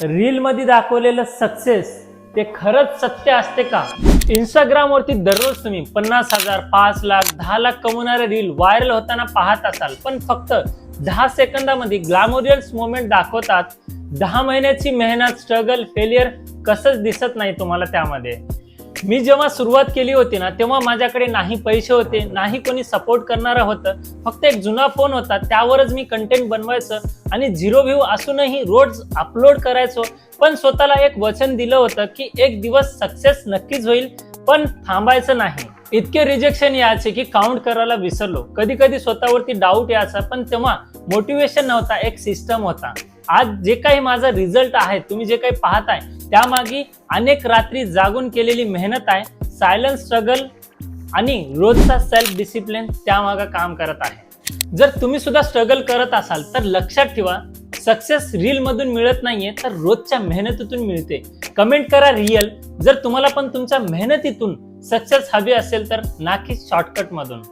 Reel मध्ये दाखवलेलं success ते खरंच सत्य असते का? इंस्टाग्राम वरती दररोज तुम्ही 50,000, 5 लाख, 10 लाख कमवणारे रील व्हायरल होताना पाहत असाल, पण फक्त 10 सेकंदामध्ये ग्लॅमोरियस मोमेंट दाखवतात. 10 महिन्याची मेहनत, स्ट्रगल, फेलियर कसंच दिसत नाही तुम्हाला त्यामध्ये. मी जेव्हा सुरुवात केली होती ना, तेव्हा माझ्याकडे नाही पैसे होते, नाही कोणी सपोर्ट करणारं होतं. फक्त एक जुना फोन होता, त्यावरच मी कंटेंट बनवायचं आणि 0 व्ह्यू असूनही रोज अपलोड करायचो. पण स्वतःला एक वचन दिलं होतं की एक दिवस सक्सेस नक्कीच होईल, पण थांबायचं नाही. इतके रिजेक्शन यायचे की काउंट करायला विसरलो. कधी कधी स्वतःवरती डाऊट यायचा, पण तेव्हा मोटिवेशन नव्हता, एक सिस्टम होता. आज जे काही माझा रिझल्ट आहे, तुम्ही जे काही पाहताय, त्यामागे अनेक रात्री जागून केलेली मेहनत आहे, सायलेंट स्ट्रगल आणि रोजचा सेल्फ डिसिप्लिन त्यामागे काम करत आहे. जर तुम्ही सुद्धा स्ट्रगल करत असाल तर लक्षात ठेवा, सक्सेस रील मधून मिळत नाहीये, तर रोजच्या मेहनतीतून मिळते. कमेंट करा रिअल जर तुम्हाला पण तुमच्या मेहनतीतून सक्सेस हवी असेल तर, ना की शॉर्टकट मधून.